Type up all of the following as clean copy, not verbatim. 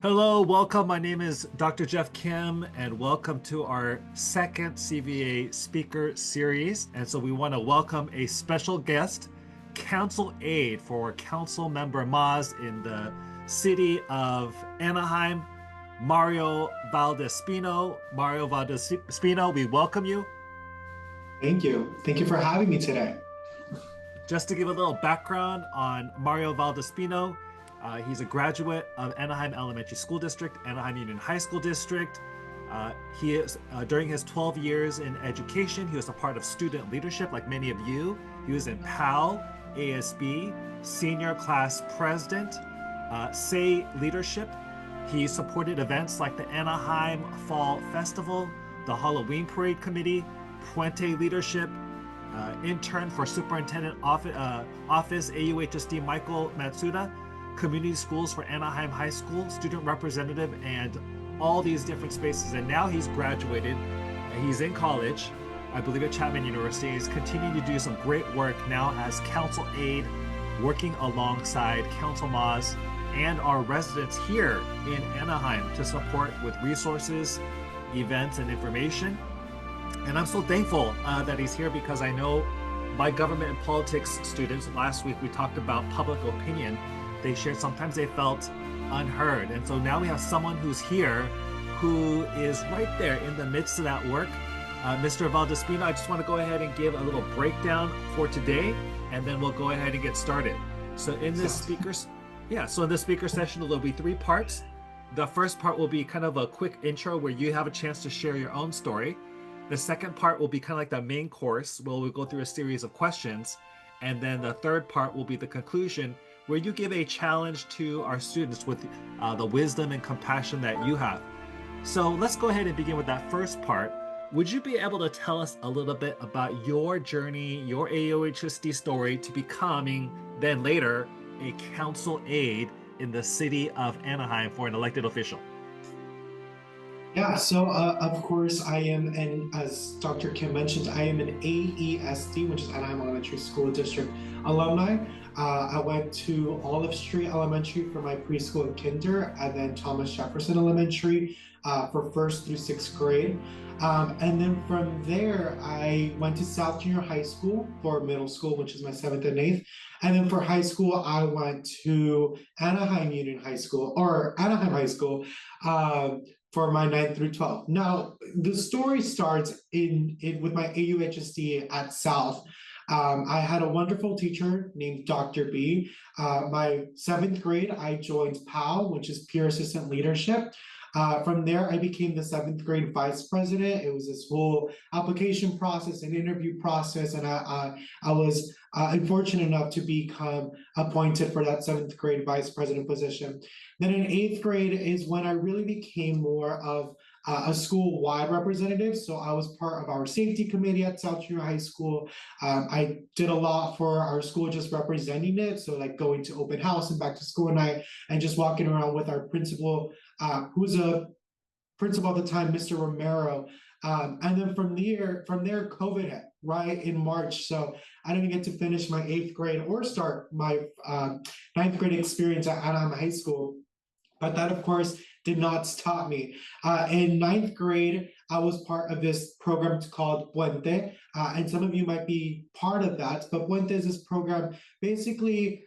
Hello, welcome. My name is Dr. Jeff Kim, and welcome to our second CVA speaker series. And so we want to welcome a special guest, Council Aide for Council Member Maz in the city of Anaheim, Mario Valdespino. Mario Valdespino, we welcome you. Thank you. Thank you for having me today. Just to give a little background on Mario Valdespino, he's a graduate of Anaheim Elementary School District, Anaheim Union High School District. He is during his 12 years in education, he was a part of student leadership, like many of you. He was in PAL, ASB, senior class president, SAY leadership. He supported events like the Anaheim Fall Festival, the Halloween Parade Committee, Puente leadership, intern for Superintendent Office AUHSD Michael Matsuda, community schools for Anaheim High School, student representative, and all these different spaces. And now he's graduated and he's in college, I believe at Chapman University. He's continuing to do some great work now as council aide, working alongside Council Maz and our residents here in Anaheim to support with resources, events, and information. And I'm so thankful that he's here because I know my government and politics students, last week we talked about public opinion. They shared sometimes they felt unheard. And so now we have someone who's here who is right there in the midst of that work. Mr. Valdespino, I just want to go ahead and give a little breakdown for today, and then we'll go ahead and get started. So in this speaker session, there'll be three parts. The first part will be kind of a quick intro where you have a chance to share your own story. The second part will be kind of like the main course where we'll go through a series of questions. And then the third part will be the conclusion where you give a challenge to our students with the wisdom and compassion that you have. So let's go ahead and begin with that first part. Would you be able to tell us a little bit about your journey, your AOHSD story to becoming then later a council aide in the city of Anaheim for an elected official? Yeah, so of course I am, and as Dr. Kim mentioned, I am an AESD, which is Anaheim Elementary School District alumni. I went to Olive Street Elementary for my preschool and kinder, and then Thomas Jefferson Elementary for first through sixth grade. And then from there, I went to South Junior High School for middle school, which is my seventh and eighth. And then for high school, I went to Anaheim Union High School, or Anaheim High School, for my 9th through 12th. Now, the story starts with my AUHSD at South. I had a wonderful teacher named Dr. B. My seventh grade, I joined PAL, which is Peer Assistant Leadership. From there, I became the seventh grade vice president. It was this whole application process and interview process, and I was unfortunate enough to become appointed for that seventh grade vice president position. Then in eighth grade is when I really became more of a school-wide representative. So I was part of our safety committee at South Junior High School. I did a lot for our school, just representing it. So like going to open house and back to school night and just walking around with our principal, who's a principal at the time, Mr. Romero. And then from there, COVID hit, right, in March. So I didn't get to finish my eighth grade or start my ninth grade experience at Anaheim High School. But that, of course, did not stop me. In ninth grade, I was part of this program called Puente, and some of you might be part of that. But Puente is this program basically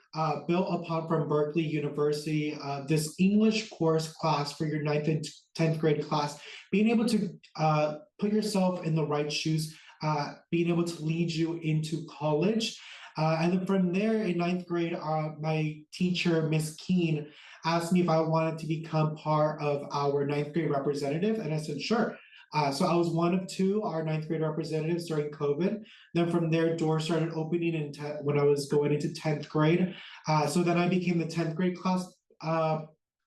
built upon from Berkeley University, this English course class for your ninth and 10th grade class, being able to put yourself in the right shoes, being able to lead you into college. And then from there in ninth grade, my teacher, Miss Keen, asked me if I wanted to become part of our ninth grade representative. And I said, sure. So I was one of two, our ninth grade representatives during COVID. Then from there, doors started opening when I was going into 10th grade. So then I became the 10th grade class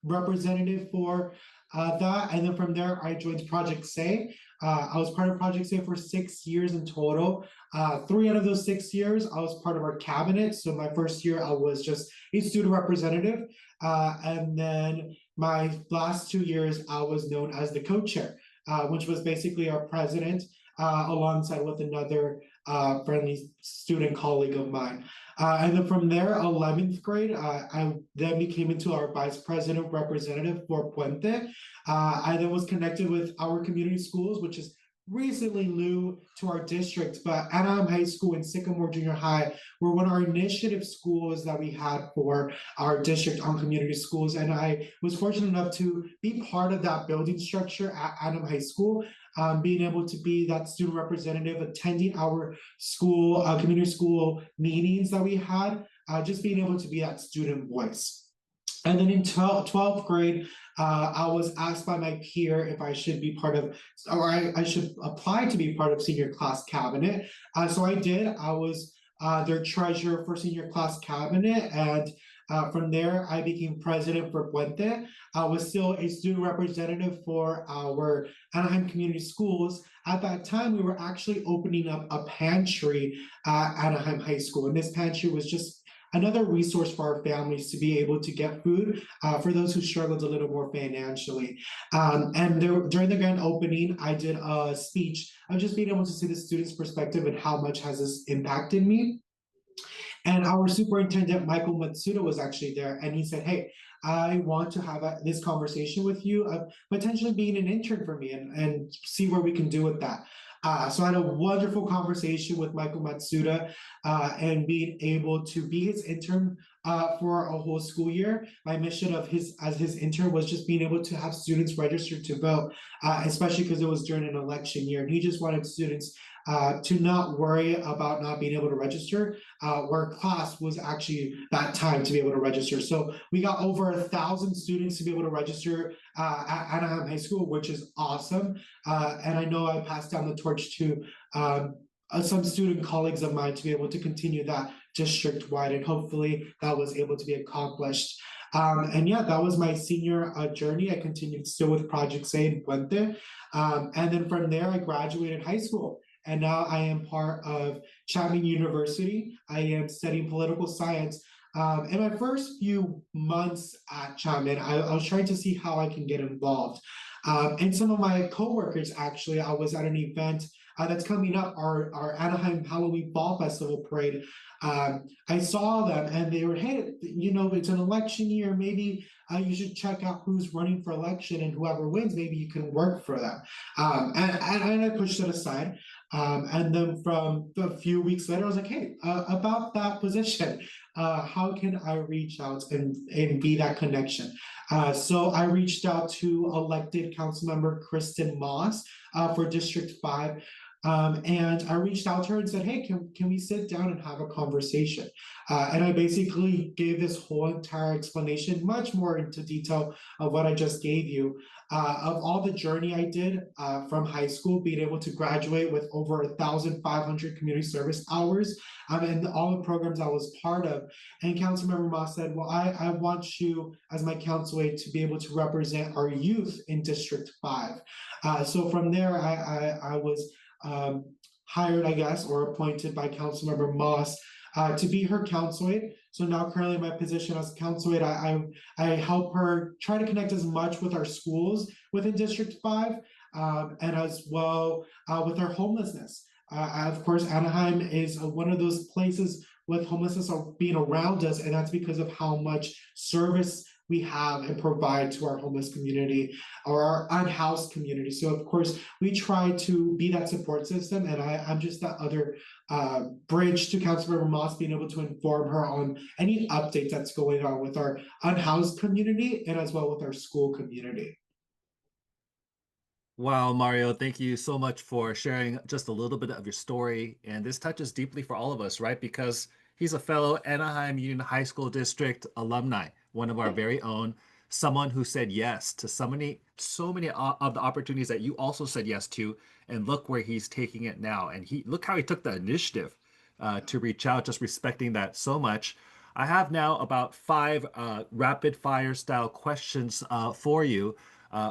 representative for that. And then from there, I joined Project Say. I was part of Project Say for 6 years in total. 3 out of those 6 years, I was part of our cabinet. So my first year, I was just a student representative. And then my last 2 years, I was known as the co-chair, which was basically our president, alongside with another friendly student colleague of mine. And then from there, 11th grade, I then became into our vice president representative for Puente. I then was connected with our community schools, which is recently new to our district, but Anaheim High School and Sycamore Junior High were one of our initiative schools that we had for our district on community schools. And I was fortunate enough to be part of that building structure at Anaheim High School, being able to be that student representative, attending our school, community school meetings that we had, just being able to be that student voice. And then in 12th grade, I was asked by my peer if I should be part of, or I should apply to be part of senior class cabinet. So I did. I was their treasurer for senior class cabinet. And from there, I became president for Puente. I was still a student representative for our Anaheim Community Schools. At that time, we were actually opening up a pantry at Anaheim High School. And this pantry was just another resource for our families to be able to get food for those who struggled a little more financially. And during the grand opening, I did a speech of just being able to see the students' perspective and how much has this impacted me. And our superintendent, Michael Matsuda, was actually there, and he said, "Hey, I want to have this conversation with you of potentially being an intern for me and see where we can do with that." So I had a wonderful conversation with Michael Matsuda, and being able to be his intern for a whole school year. My mission of his as his intern was just being able to have students register to vote, especially because it was during an election year, and he just wanted students to not worry about not being able to register, where class was actually that time to be able to register. So we got over 1,000 students to be able to register at Anaheim High School, which is awesome. And I know I passed down the torch to some student colleagues of mine to be able to continue that district wide, and hopefully that was able to be accomplished. And yeah, that was my senior journey. I continued still with Project Say in Puente. And then from there, I graduated high school. And now I am part of Chapman University. I am studying political science. In my first few months at Chapman, I was trying to see how I can get involved. And some of my coworkers, actually, I was at an event that's coming up, our Anaheim Halloween Fall Festival Parade. I saw them and they were, "Hey, it's an election year. Maybe you should check out who's running for election, and whoever wins, maybe you can work for them." And I pushed it aside. And then from a few weeks later, I was like, "Hey, about that position, how can I reach out and be that connection?" So I reached out to elected Councilmember Kristen Moss for District 5. And I reached out to her and said, "Hey, can we sit down and have a conversation?" And I basically gave this whole entire explanation, much more into detail of what I just gave you, of all the journey I did from high school, being able to graduate with over 1,500 community service hours, and all the programs I was part of. And Councilmember Moss said, "Well, I want you as my council aide to be able to represent our youth in District 5. So from there, I was hired, I guess, or appointed by Councilmember Moss to be her council aide. So now currently my position as council aide, I help her try to connect as much with our schools within District 5, and as well with our homelessness. Of course, Anaheim is one of those places with homelessness being around us, and that's because of how much service we have and provide to our homeless community or our unhoused community. So of course, we try to be that support system, and I'm just that other bridge to Councilmember Moss, being able to inform her on any updates that's going on with our unhoused community and as well with our school community. Wow, Mario, thank you so much for sharing just a little bit of your story. And this touches deeply for all of us, right? Because he's a fellow Anaheim Union High School District alumni, one of our very own, someone who said yes to so many of the opportunities that you also said yes to. And look where he's taking it now. And look how he took the initiative to reach out, just respecting that so much. I have now about five rapid fire style questions for you,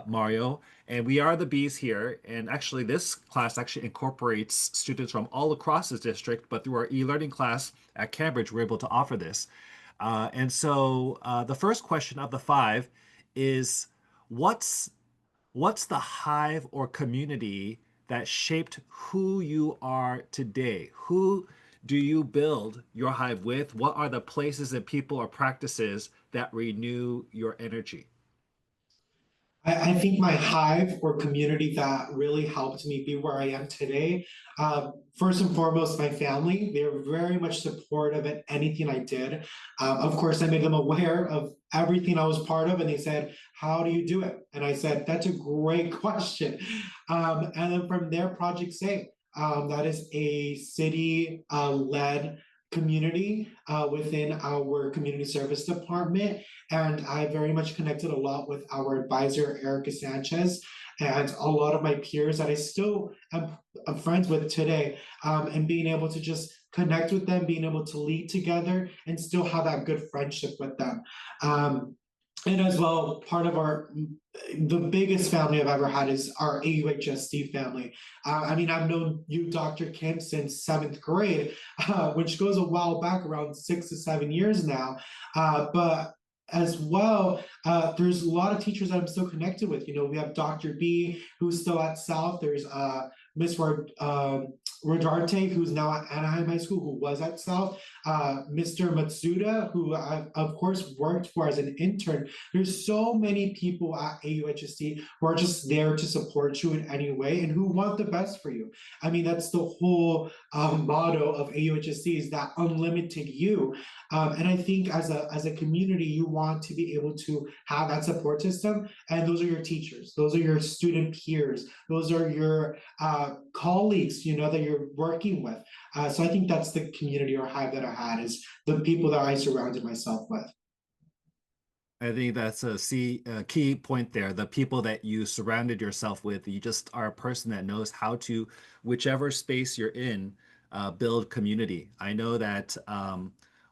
Mario. And we are the bees here. And actually, this class actually incorporates students from all across the district, but through our e-learning class at Cambridge, we're able to offer this. And so the first question of the five is what's what's the hive or community that shaped who you are today? Who do you build your hive with? What are the places and people or practices that renew your energy? I think my hive or community that really helped me be where I am today, first and foremost, my family. They're very much supportive at anything I did. Of course, I made them aware of everything I was part of, and they said, "How do you do it?" And I said, "That's a great question." And then from there, Project Say, that is a city led community within our community service department. And I very much connected a lot with our advisor, Erica Sanchez, and a lot of my peers that I still am friends with today. And being able to just connect with them, being able to lead together, and still have that good friendship with them. And as well, part of the biggest family I've ever had is our AUHSD family. I mean, I've known you, Dr. Kim, since seventh grade, which goes a while back, around 6 to 7 years now. But as well, there's a lot of teachers that I'm still connected with. You know, we have Dr. B, who's still at South. There's Miss Rodarte, who's now at Anaheim High School, who was at South. Mr. Matsuda, who I, of course, worked for as an intern. There's so many people at AUHSD who are just there to support you in any way and who want the best for you. I mean, that's the whole motto of AUHSD, is that unlimited you. And I think as a community, you want to be able to have that support system. And those are your teachers, those are your student peers, those are your colleagues, you know, that you're working with. So I think that's the community or hive that I had, is the people that I surrounded myself with. I think that's a key point there. The people that you surrounded yourself with, you just are a person that knows how to, whichever space you're in, build community. I know that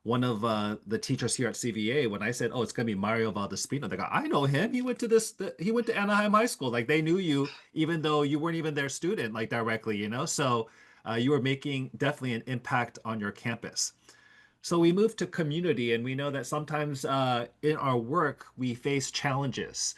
one of the teachers here at CVA, when I said, "Oh, it's going to be Mario Valdespino," they go, "I know him. He went to Anaheim High School." Like they knew you, even though you weren't even their student, like directly, you know. So you were making definitely an impact on your campus. So we move to community, and we know that sometimes in our work we face challenges,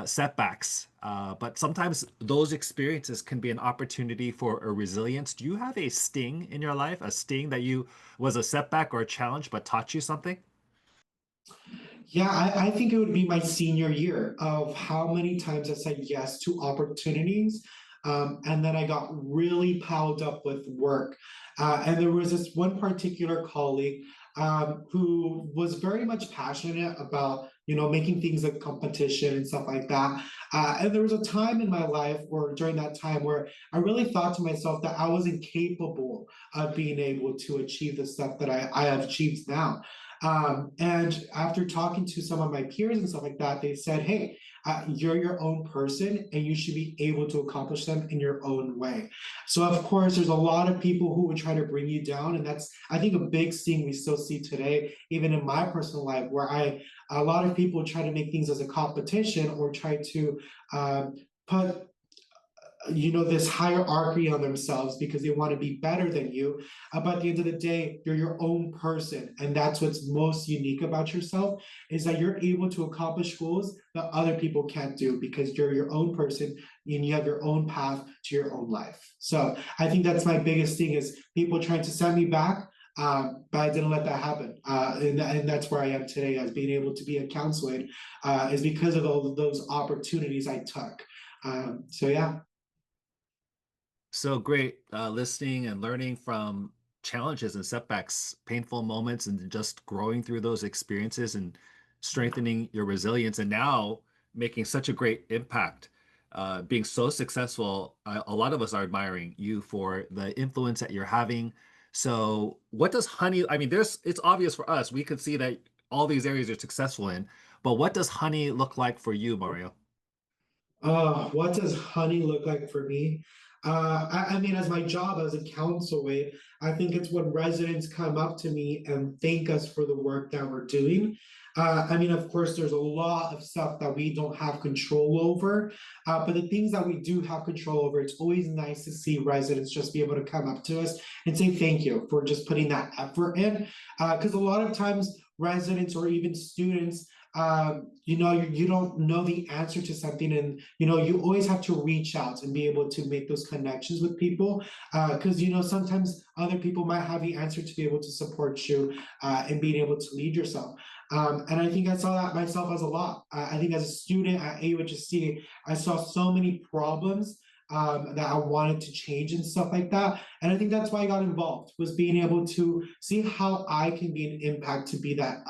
setbacks, but sometimes those experiences can be an opportunity for a resilience. Do you have a sting in your life, a sting that you was a setback or a challenge but taught you something? Yeah, I think it would be my senior year of how many times I said yes to opportunities. And then I got really piled up with work. And there was this one particular colleague who was very much passionate about, you know, making things a competition and stuff like that. And there was a time in my life, or during that time, where I really thought to myself that I was incapable of being able to achieve the stuff that I have achieved now. And after talking to some of my peers and stuff like that, they said, "Hey, you're your own person and you should be able to accomplish them in your own way." So, of course, there's a lot of people who would try to bring you down. And that's, I think, a big thing we still see today, even in my personal life, where a lot of people try to make things as a competition, or try to put, you know, this hierarchy on themselves because they want to be better than you. But at the end of the day, you're your own person, and that's what's most unique about yourself, is that you're able to accomplish goals that other people can't do, because you're your own person and you have your own path to your own life. So I think that's my biggest thing, is people trying to send me back, but I didn't let that happen. And that's where I am today, as being able to be a counselor, is because of all of those opportunities I took. So yeah. So great listening and learning from challenges and setbacks, painful moments, and just growing through those experiences and strengthening your resilience. And now making such a great impact, being so successful. A lot of us are admiring you for the influence that you're having. So, what does honey? I mean, it's obvious for us. We could see that all these areas you're successful in, but what does honey look like for you, Mario? What does honey look like for me? I mean, as my job as a counselor, I think it's when residents come up to me and thank us for the work that we're doing. I mean, of course, there's a lot of stuff that we don't have control over, but the things that we do have control over, it's always nice to see residents just be able to come up to us and say thank you for just putting that effort in. Because a lot of times, residents or even students, you don't know the answer to something, and you always have to reach out and be able to make those connections with people, because sometimes other people might have the answer to be able to support you in being able to lead yourself. And I think I saw that myself as a lot. I think as a student at AUHSC, I saw so many problems that I wanted to change and stuff like that. And I think that's why I got involved, was being able to see how I can be an impact to be that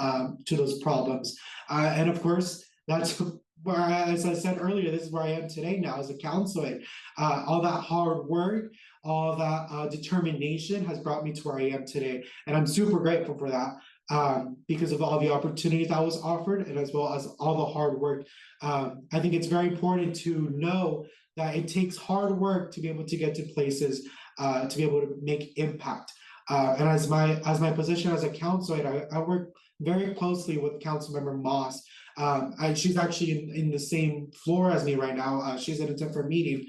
to those problems. And of course, that's where, as I said earlier, this is where I am today now as a counselor. All that hard work, all that determination has brought me to where I am today. And I'm super grateful for that. Because of all the opportunities that was offered, and as well as all the hard work. I think it's very important to know that it takes hard work to be able to get to places, to be able to make impact. And as my position as a counselor, I work very closely with Councilmember Moss. She's actually in the same floor as me right now. She's at a different meeting.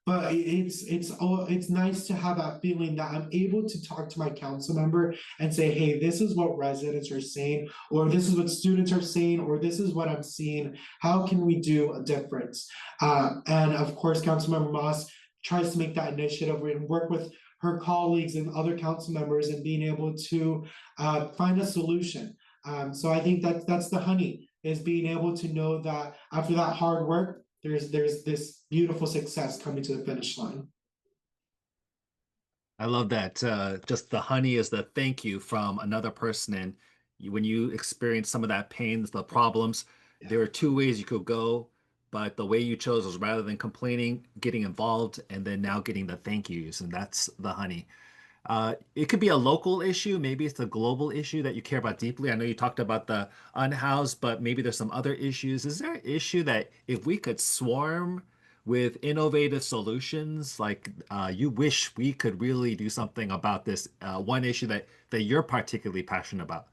But it's nice to have that feeling that I'm able to talk to my council member and say, hey, this is what residents are saying, or this is what students are saying, or this is what I'm seeing. How can we do a difference? And of course, Councilmember Moss tries to make that initiative and work with her colleagues and other council members and being able to find a solution. So I think that's the honey, is being able to know that after that hard work, there's this beautiful success coming to the finish line. I love that. Just the honey is the thank you from another person. And when you experience some of that pain, the problems, Yeah. there are two ways you could go. But the way you chose was rather than complaining, getting involved, and then now getting the thank yous. And that's the honey. It could be a local issue. Maybe it's a global issue that you care about deeply. I know you talked about the unhoused, but maybe there's some other issues. Is there an issue that if we could swarm with innovative solutions, like you wish we could really do something about this one issue that you're particularly passionate about?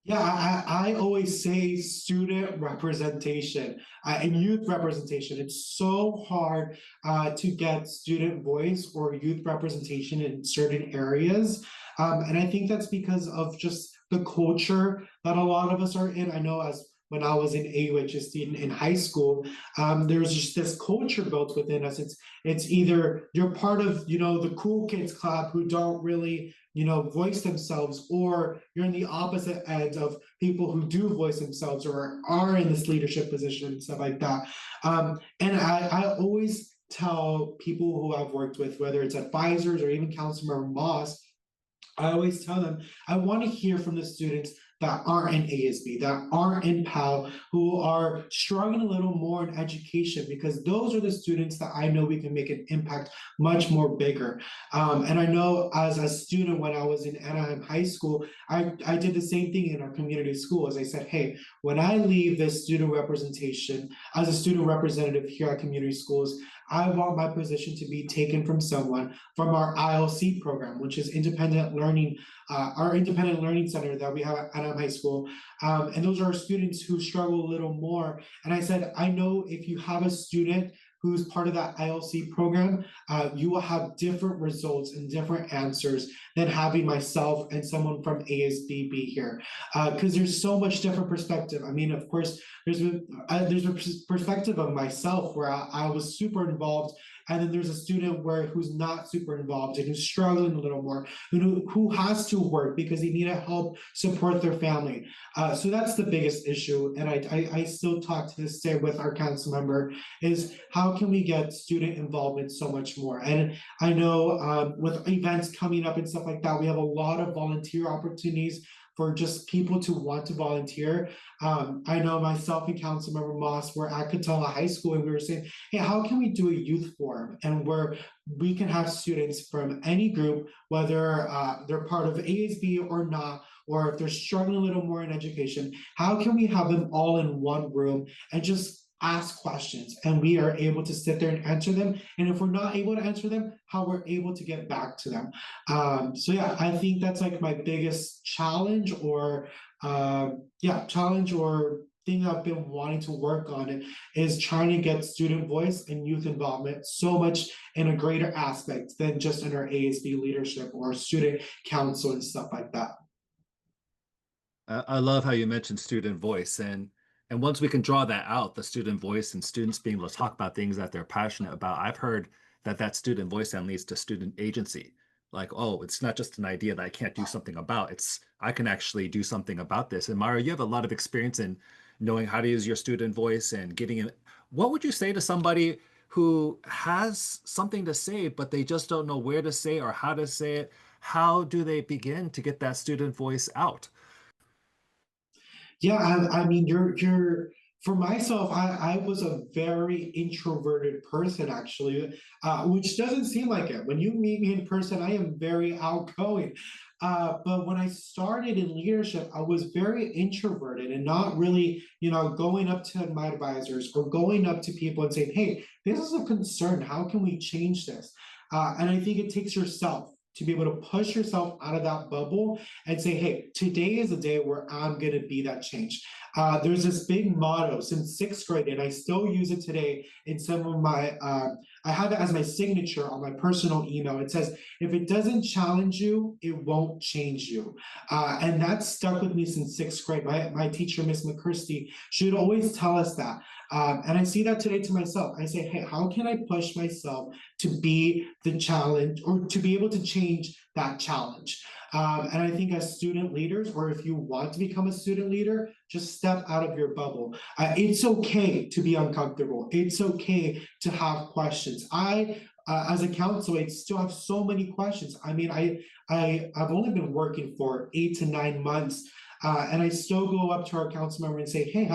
Yeah, I always say student representation and youth representation. It's so hard to get student voice or youth representation in certain areas. And I think that's because of just the culture that a lot of us are in. I know as when I was in AUHSD in high school, there's just this culture built within us. It's either you're part of the cool kids club who don't really voice themselves, or you're in the opposite end of people who do voice themselves or are in this leadership position and stuff like that. And I always tell people who I've worked with, whether it's advisors or even Councilmember Moss, I always tell them, I want to hear from the students that aren't in ASB, that aren't in PAL, who are struggling a little more in education, because those are the students that I know we can make an impact much more bigger. And I know as a student, when I was in Anaheim High School, I did the same thing in our community school. As I said, hey, when I leave this student representation as a student representative here at community schools, I want my position to be taken from someone from our ILC program, which is independent learning, our independent learning center that we have at Anaheim High School. And those are students who struggle a little more. And I said, I know if you have a student who's part of that ILC program, you will have different results and different answers than having myself and someone from ASB be here. Because there's so much different perspective. I mean, of course, there's a perspective of myself where I was super involved, and then there's a student who's not super involved and who's struggling a little more, who has to work because they need to help support their family. So that's the biggest issue. And I still talk to this day with our council member, is how can we get student involvement so much more? And I know with events coming up and stuff like that, we have a lot of volunteer opportunities for just people to want to volunteer. I know myself and Councilmember Moss were at Catella High School, and we were saying, hey, how can we do a youth forum, and where we can have students from any group, whether they're part of ASB or not, or if they're struggling a little more in education, how can we have them all in one room and just ask questions, and we are able to sit there and answer them, and if we're not able to answer them, how we're able to get back to them. So yeah, I think that's like my biggest challenge, or challenge or thing I've been wanting to work on, is trying to get student voice and youth involvement so much in a greater aspect than just in our ASB leadership or student council and stuff like that. I love how you mentioned student voice, and once we can draw that out, the student voice and students being able to talk about things that they're passionate about, I've heard that that student voice then leads to student agency. Like, oh, it's not just an idea that I can't do something about. It's I can actually do something about this. And Mario, you have a lot of experience in knowing how to use your student voice and getting in. What would you say to somebody who has something to say, but they just don't know where to say or how to say it? How do they begin to get that student voice out? Yeah, I mean, you're for myself, I was a very introverted person actually, which doesn't seem like it. When you meet me in person, I am very outgoing. But when I started in leadership, I was very introverted and not really, going up to my advisors or going up to people and saying, "Hey, this is a concern. How can we change this?" And I think it takes yourself to be able to push yourself out of that bubble and say, hey, today is a day where I'm going to be that change. There's this big motto since sixth grade, and I still use it today in some of my, I have it as my signature on my personal email. It says, if it doesn't challenge you, it won't change you. And that's stuck with me since sixth grade. My teacher, Miss McChristy, she would always tell us that. And I see that today to myself. I say, hey, how can I push myself to be the challenge or to be able to change that challenge? And I think as student leaders, or if you want to become a student leader, just step out of your bubble. It's okay to be uncomfortable. It's okay to have questions. As a counselor, I still have so many questions. I mean, I've only been working for 8 to 9 months, and I still go up to our council member and say, hey,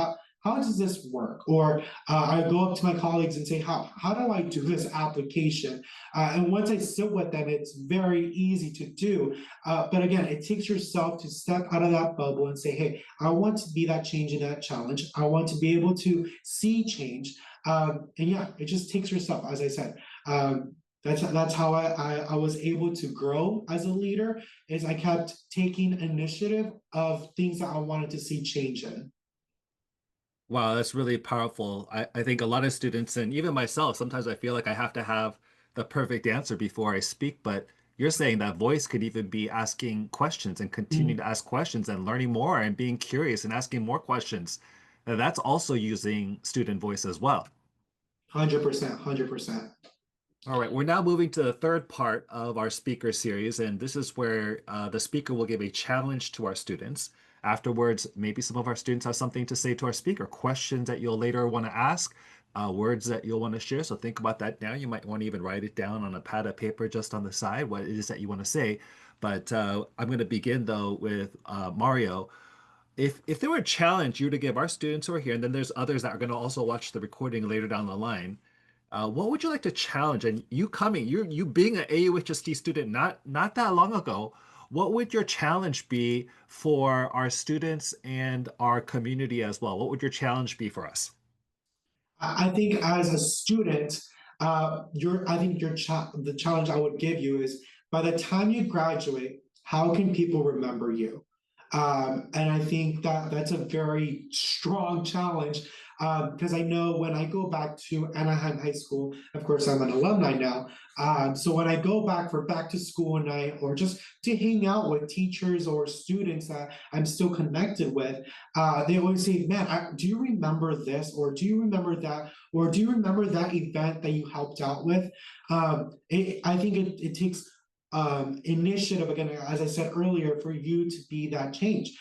how does this work? Or I go up to my colleagues and say, how do I do this application? And once I sit with them, it's very easy to do. But again, it takes yourself to step out of that bubble and say, hey, I want to be that change in that challenge. I want to be able to see change. And yeah, it just takes yourself, as I said. That's how I was able to grow as a leader, is I kept taking initiative of things that I wanted to see change in. Wow, that's really powerful. I think a lot of students, and even myself, sometimes I feel like I have to have the perfect answer before I speak. But you're saying that voice could even be asking questions and continuing to ask questions and learning more and being curious and asking more questions. And that's also using student voice as well. 100%, 100%. All right, we're now moving to the third part of our speaker series, and this is where the speaker will give a challenge to our students. Afterwards, maybe some of our students have something to say to our speaker, questions that you'll later want to ask, words that you'll want to share. So think about that now. You might want to even write it down on a pad of paper just on the side, what it is that you want to say. But I'm going to begin though with Mario. If there were a challenge you were to give our students who are here, and then there's others that are going to also watch the recording later down the line, what would you like to challenge? And you coming, you being an AUHST student not that long ago, what would your challenge be for our students and our community as well? What would your challenge be for us? I think as a student, I think the challenge I would give you is, by the time you graduate, how can people remember you? And I think that that's a very strong challenge, because I know when I go back to Anaheim High School, of course, I'm an alumni now. So when I go back for back to school night, or just to hang out with teachers or students that I'm still connected with, they always say, man, do you remember this? Or do you remember that? Or do you remember that event that you helped out with? I think it takes initiative, again, as I said earlier, for you to be that change.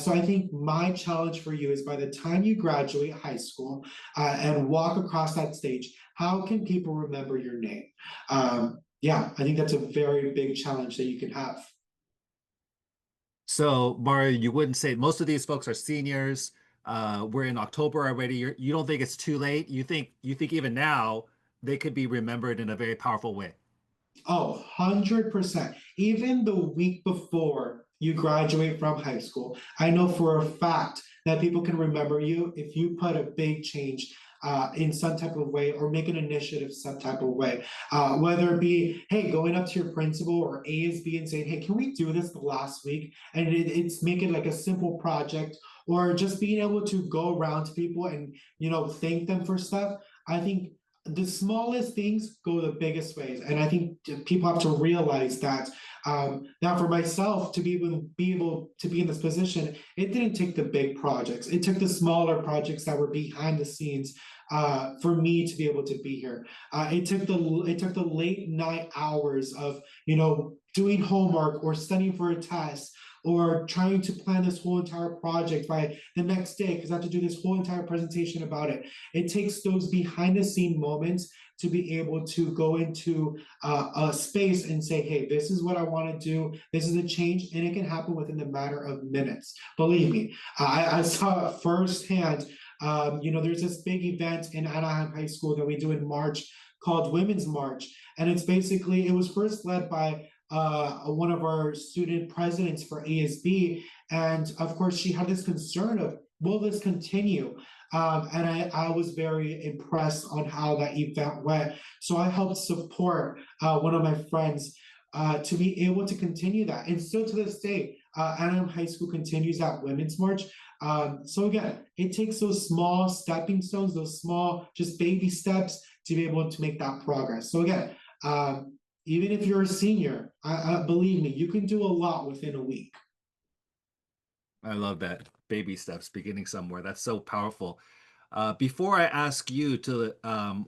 So I think my challenge for you is, by the time you graduate high school and walk across that stage, how can people remember your name? Yeah, I think that's a very big challenge that you can have. So, Mario, you wouldn't say most of these folks are seniors. We're in October already. You don't think it's too late? You think even now they could be remembered in a very powerful way? Oh, 100%. Even the week before you graduate from high school, I know for a fact that people can remember you if you put a big change in some type of way, or make an initiative some type of way. Whether it be, hey, going up to your principal or ASB and saying, hey, can we do this the last week? And it's make it like a simple project, or just being able to go around to people and thank them for stuff. I think the smallest things go the biggest ways, and I think people have to realize that. Now, for myself to be able to be in this position, it didn't take the big projects. It took the smaller projects that were behind the scenes for me to be able to be here. It took the late night hours of doing homework or studying for a test or trying to plan this whole entire project by the next day because I have to do this whole entire presentation about it. It takes those behind the scene moments to be able to go into a space and say, hey, this is what I want to do. This is a change, and it can happen within the matter of minutes. Believe me, I saw it firsthand. There's this big event in Anaheim High School that we do in March called Women's March. And it was first led by one of our student presidents for ASB. And of course, she had this concern of, will this continue? And I was very impressed on how that event went. So I helped support one of my friends to be able to continue that. And still to this day, Anaheim High School continues that Women's March. So again, it takes those small stepping stones, those small just baby steps to be able to make that progress. So again, even if you're a senior, believe me, you can do a lot within a week. I love that. Baby steps, beginning somewhere. That's so powerful. Before I ask you to,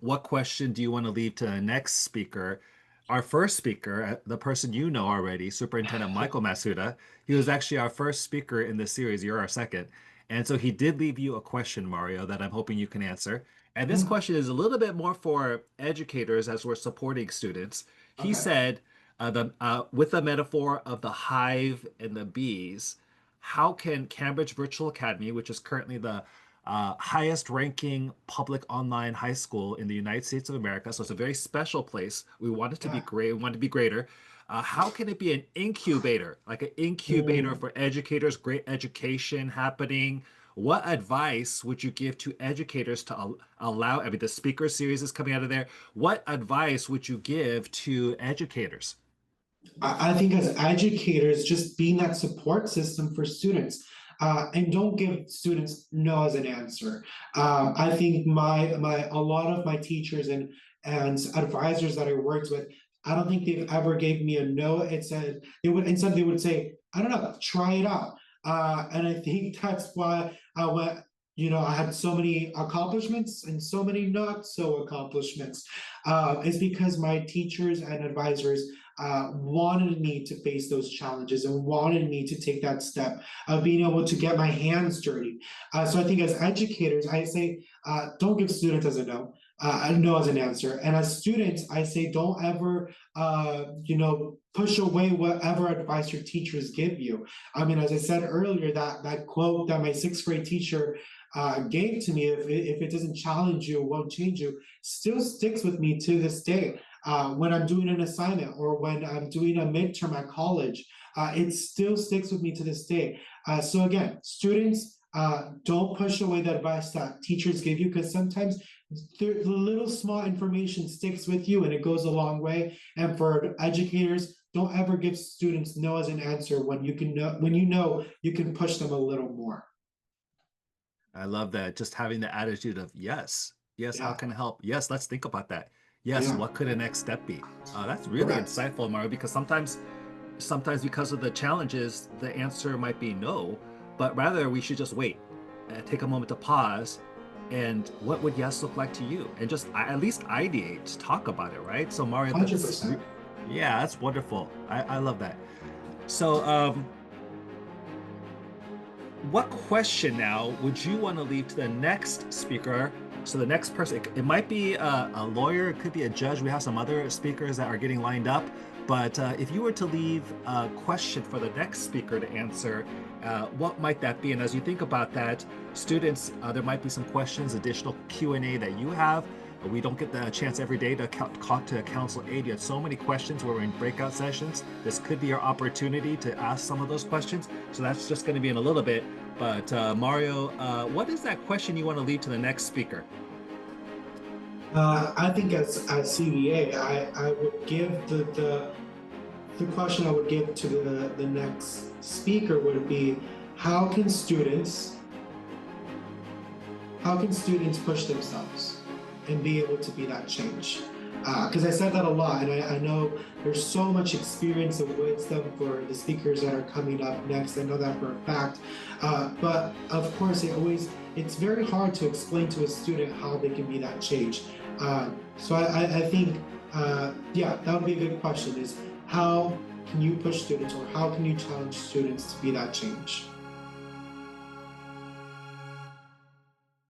what question do you want to leave to the next speaker? Our first speaker, the person you know already, Superintendent Michael Masuda, he was actually our first speaker in this series. You're our second. And so he did leave you a question, Mario, that I'm hoping you can answer. And this Yeah. question is a little bit more for educators as we're supporting students. He Okay. said, with the metaphor of the hive and the bees, how can Cambridge Virtual Academy, which is currently the highest ranking public online high school in the United States of America, so it's a very special place. We want it to be Yeah. great. We want it to be greater. How can it be an incubator, like an incubator Mm. for educators, great education happening? What advice would you give to educators to allow? I mean, the speaker series is coming out of there. What advice would you give to educators? I think as educators, just being that support system for students, and don't give students no as an answer. I think a lot of my teachers and advisors that I worked with, I don't think they've ever gave me a no. It said instead they would say, I don't know, try it out. And I think that's why I went. I had so many accomplishments and so many not so accomplishments. It's because my teachers and advisors wanted me to face those challenges and wanted me to take that step of being able to get my hands dirty. So I think as educators, I say, don't give students as a no as an answer. And as students, I say, don't ever, push away whatever advice your teachers give you. I mean, as I said earlier, that quote that my sixth grade teacher gave to me, if it doesn't challenge you, won't change you, still sticks with me to this day. When I'm doing an assignment or when I'm doing a midterm at college, it still sticks with me to this day. So again, students, don't push away the advice that teachers give you because sometimes the little small information sticks with you and it goes a long way. And for educators, don't ever give students no as an answer when you know you can push them a little more. I love that. Just having the attitude of yes, yes, how Yeah, can I help? Yes, let's think about that. Yes, yeah, what could a next step be? That's really correct. insightful, Mario, because sometimes because of the challenges, the answer might be no, but rather we should just wait, take a moment to pause, and what would yes look like to you? And just at least ideate, talk about it, right? So Mario, 100%. yeah, that's wonderful. I love that. So, what question now would you want to leave to the next speaker? So the next person, it might be a lawyer, it could be a judge. We have some other speakers that are getting lined up. But if you were to leave a question for the next speaker to answer, what might that be? And as you think about that, students, there might be some questions, additional Q&A that you have. We don't get the chance every day to talk to Council Aide. You have so many questions where we're in breakout sessions. This could be your opportunity to ask some of those questions. So that's just going to be in a little bit. But Mario, what is that question you want to leave to the next speaker? I think as CVA, I would give the question I would give to the next speaker would be, how can students push themselves? and be able to be that change. Because I said that a lot, and I know there's so much experience and wisdom for the speakers that are coming up next. I know that for a fact. But of course, it's very hard to explain to a student how they can be that change. So I think, yeah, that would be a good question: is how can you push students, or how can you challenge students to be that change?